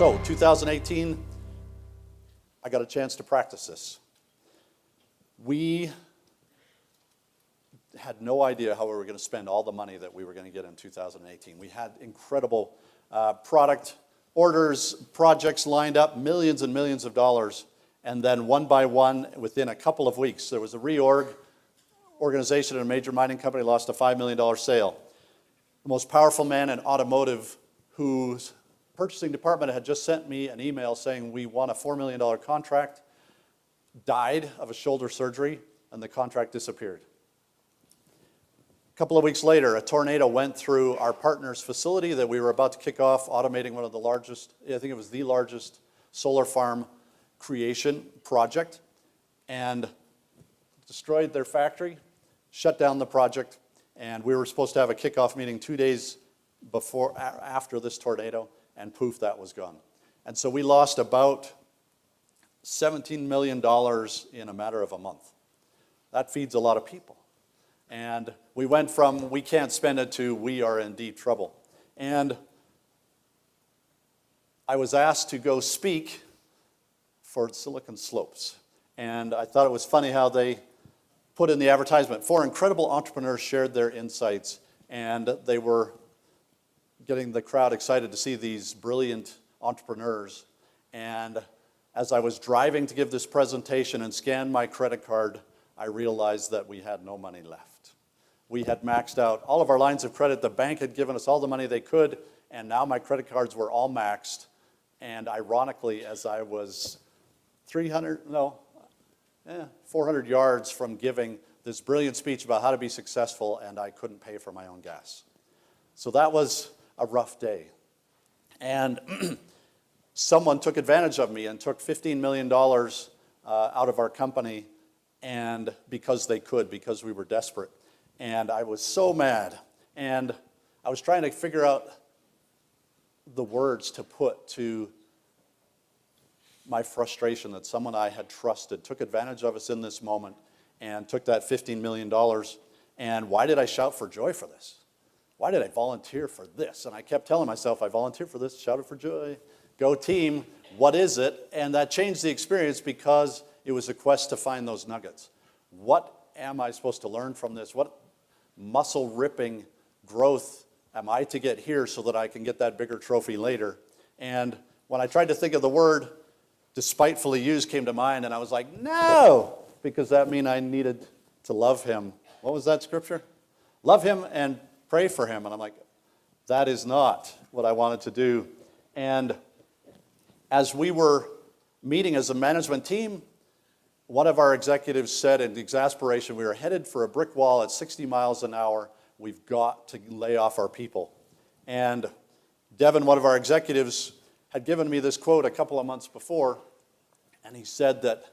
So 2018, I got a chance to practice this. We had no idea how we were going to spend all the money that we were going to get in 2018. We had incredible product orders, projects lined up, millions and millions of dollars, and then one by one, within a couple of weeks, there was a organization in a major mining company lost a $5 million sale. The most powerful man in automotive, whose purchasing department had just sent me an email saying we won a $4 million contract, died of a shoulder surgery, and the contract disappeared. A couple of weeks later, a tornado went through our partner's facility that we were about to kick off, automating one of the largest, I think it was the largest solar farm creation project, and destroyed their factory, shut down the project, and we were supposed to have a kickoff meeting 2 days after this tornado, and poof, that was gone. And so we lost about $17 million in a matter of a month. That feeds a lot of people. And we went from we can't spend it to we are in deep trouble. And I was asked to go speak for Silicon Slopes. And I thought it was funny how they put in the advertisement, 4 incredible entrepreneurs shared their insights, and they were getting the crowd excited to see these brilliant entrepreneurs. And as I was driving to give this presentation and scanned my credit card, I realized that we had no money left. We had maxed out all of our lines of credit. The bank had given us all the money they could, and now my credit cards were all maxed. And ironically, as I was 400 yards from giving this brilliant speech about how to be successful, and I couldn't pay for my own gas. So that was a rough day. And someone took advantage of me and took $15 million out of our company, and because they could, because we were desperate. And I was so mad. And I was trying to figure out the words to put to my frustration that someone I had trusted took advantage of us in this moment and took that $15 million. And why did I shout for joy for this? Why did I volunteer for this? And I kept telling myself, I volunteered for this, shouted for joy, go team, what is it? And that changed the experience because it was a quest to find those nuggets. What am I supposed to learn from this? What muscle-ripping growth am I to get here so that I can get that bigger trophy later? And when I tried to think of the word despitefully used came to mind, and I was like, no, because that meant I needed to love him. What was that scripture? Love him and pray for him. And I'm like, that is not what I wanted to do. And as we were meeting as a management team, one of our executives said in exasperation, we were headed for a brick wall at 60 miles an hour. We've got to lay off our people. And Devin, one of our executives, had given me this quote a couple of months before, and he said that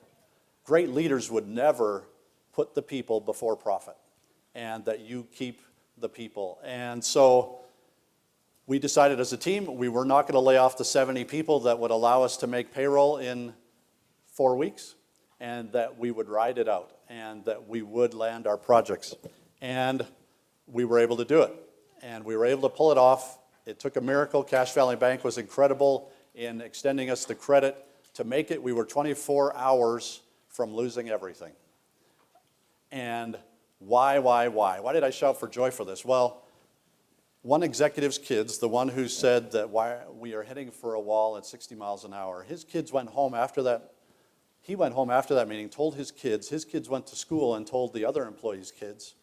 great leaders would never put the people before profit, and that you keep the people. And so we decided as a team we were not going to lay off the 70 people that would allow us to make payroll in 4 weeks, and that we would ride it out, and that we would land our projects. And we were able to do it, and we were able to pull it off. It took a miracle. Cash Valley Bank was incredible in extending us the credit to make it. We were 24 hours from losing everything. And why? Why did I shout for joy for this? Well, one executive's kids, the one who said that we are heading for a wall at 60 miles an hour, his kids went home after that. He went home after that meeting, told his kids went to school and told the other employees' kids,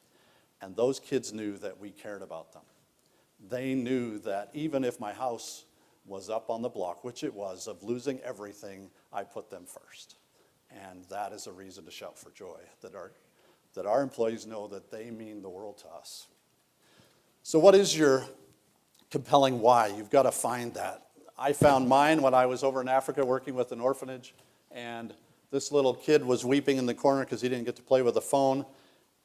and those kids knew that we cared about them. They knew that even if my house was up on the block, which it was, of losing everything, I put them first. And that is a reason to shout for joy, that our employees know that they mean the world to us. So what is your compelling why? You've got to find that. I found mine when I was over in Africa working with an orphanage, and this little kid was weeping in the corner because he didn't get to play with a phone,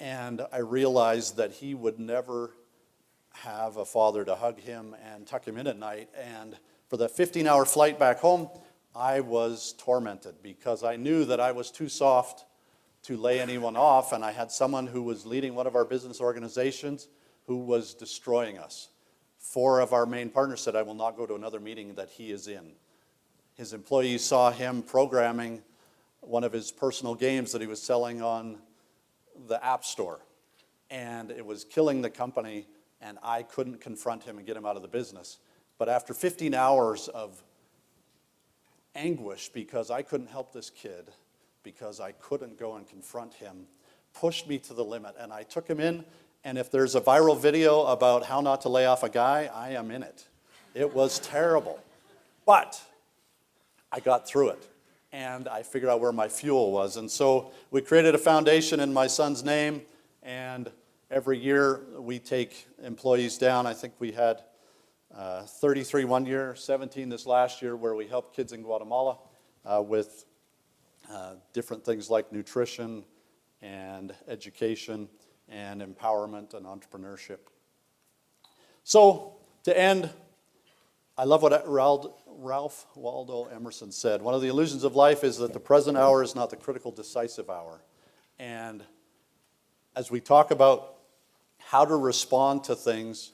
and I realized that he would never have a father to hug him and tuck him in at night. And for the 15-hour flight back home, I was tormented because I knew that I was too soft to lay anyone off, and I had someone who was leading one of our business organizations who was destroying us. 4 of our main partners said, I will not go to another meeting that he is in. his employees saw him programming one of his personal games that he was selling on the App Store. And it was killing the company, and I couldn't confront him and get him out of the business. But after 15 hours of anguish because I couldn't help this kid, because I couldn't go and confront him, pushed me to the limit. And I took him in, and if there's a viral video about how not to lay off a guy, I am in it. It was terrible. But I got through it, and I figured out where my fuel was. And so we created a foundation in my son's name, and every year we take employees down. I think we had 33 one year, 17 this last year, where we help kids in Guatemala with different things like nutrition and education and empowerment and entrepreneurship. So to end, I love what Ralph Waldo Emerson said. One of the illusions of life is that the present hour is not the critical, decisive hour. And as we talk about how to respond to things,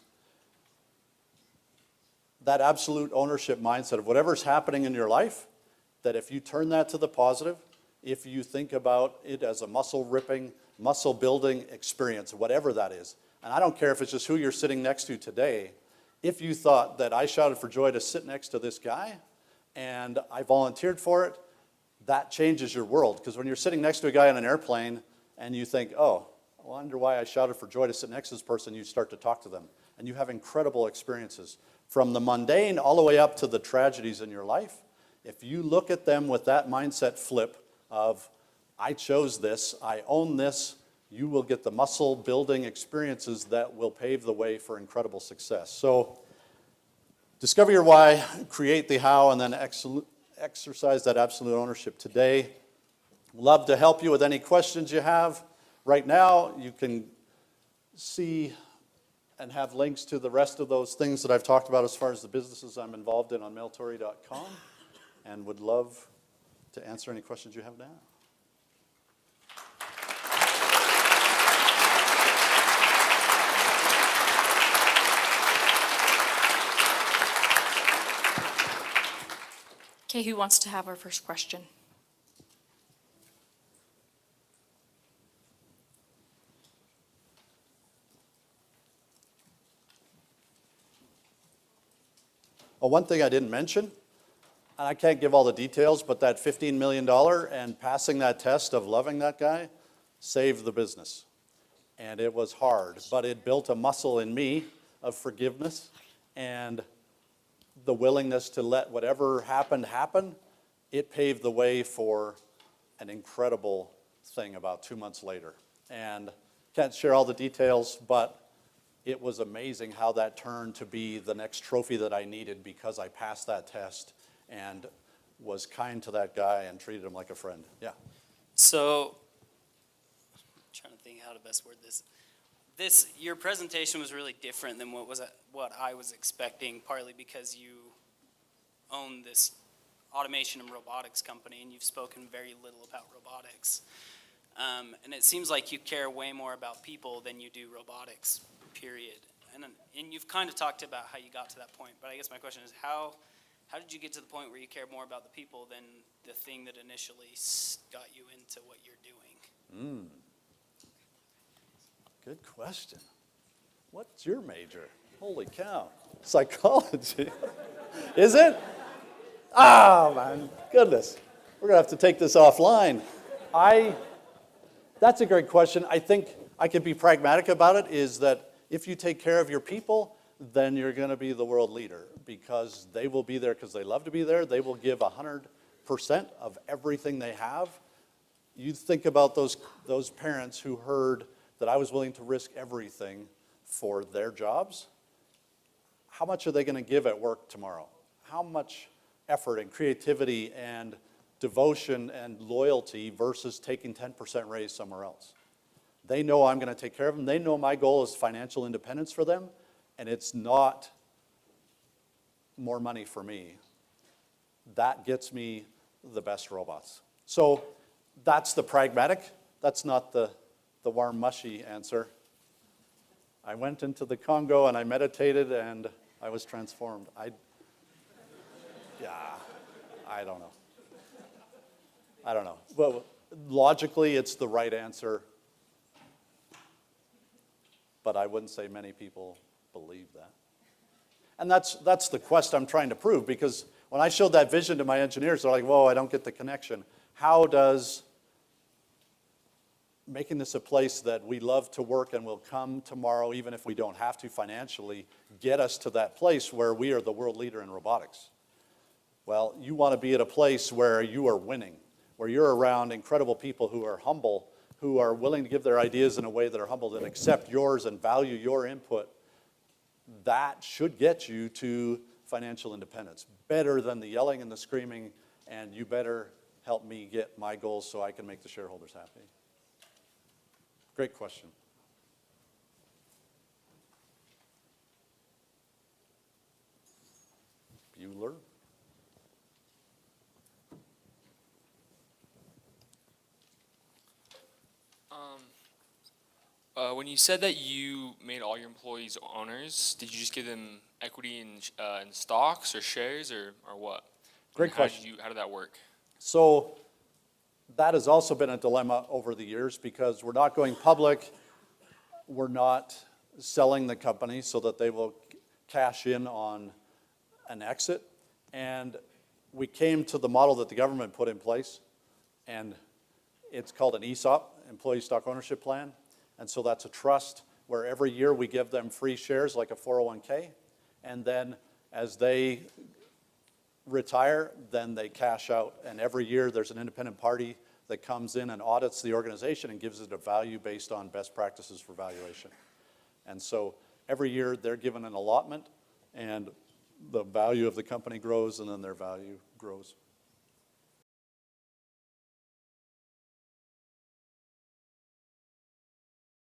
that absolute ownership mindset of whatever's happening in your life, that if you turn that to the positive, if you think about it as a muscle-ripping, muscle-building experience, whatever that is, and I don't care if it's just who you're sitting next to today, if you thought that I shouted for joy to sit next to this guy and I volunteered for it, that changes your world. Because when you're sitting next to a guy on an airplane and you think, oh, I wonder why I shouted for joy to sit next to this person, you start to talk to them. And you have incredible experiences. From the mundane all the way up to the tragedies in your life, if you look at them with that mindset flip of, I chose this, I own this, you will get the muscle-building experiences that will pave the way for incredible success. So, discover your why, create the how, and then exercise that absolute ownership today. Love to help you with any questions you have. Right now, you can see and have links to the rest of those things that I've talked about as far as the businesses I'm involved in on mailtory.com, and would love to answer any questions you have now. Okay, who wants to have our first question? Well, one thing I didn't mention, and I can't give all the details, but that $15 million and passing that test of loving that guy saved the business. And it was hard, but it built a muscle in me of forgiveness and the willingness to let whatever happened happen. It paved the way for an incredible thing about 2 months later. And can't share all the details, but it was amazing how that turned to be the next trophy that I needed because I passed that test and was kind to that guy and treated him like a friend. Yeah. So, I'm trying to think how to best word this. Your presentation was really different than what I was expecting, partly because you own this automation and robotics company, and you've spoken very little about robotics. And it seems like you care way more about people than you do robotics, period. And you've kind of talked about how you got to that point, but I guess my question is how did you get to the point where you care more about the people than the thing that initially got you into what you're doing? Good question. What's your major? Holy cow. Psychology. Is it? Ah, man, goodness. We're going to have to take this offline. That's a great question. I think I can be pragmatic about it, is that if you take care of your people, then you're going to be the world leader because they will be there because they love to be there. They will give 100% of everything they have. You think about those parents who heard that I was willing to risk everything for their jobs. How much are they going to give at work tomorrow? How much effort and creativity and devotion and loyalty versus taking 10% raise somewhere else? They know I'm going to take care of them. They know my goal is financial independence for them, and it's not more money for me. That gets me the best robots. So that's the pragmatic. That's not the warm, mushy answer. I went into the Congo and I meditated and I was transformed. I don't know. I don't know. Well, logically, it's the right answer, but I wouldn't say many people believe that. And that's the quest I'm trying to prove, because when I showed that vision to my engineers, they're like, whoa, I don't get the connection. How does making this a place that we love to work and will come tomorrow, even if we don't have to financially, get us to that place where we are the world leader in robotics? Well, you want to be at a place where you are winning, where you're around incredible people who are humble, who are willing to give their ideas in a way that are humble and accept yours and value your input. That should get you to financial independence, better than the yelling and the screaming, and you better help me get my goals so I can make the shareholders happy. Great question. Bueller? When you said that you made all your employees owners, did you just give them equity in stocks or shares or what? Great How did question. how did that work? So that has also been a dilemma over the years, because we're not going public. We're not selling the company so that they will cash in on an exit. And we came to the model that the government put in place, and it's called an ESOP, Employee Stock Ownership Plan. And so that's a trust where every year we give them free shares like a 401k. And then as they retire, then they cash out. And every year there's an independent party that comes in and audits the organization and gives it a value based on best practices for valuation. And so every year they're given an allotment, and the value of the company grows, and then their value grows.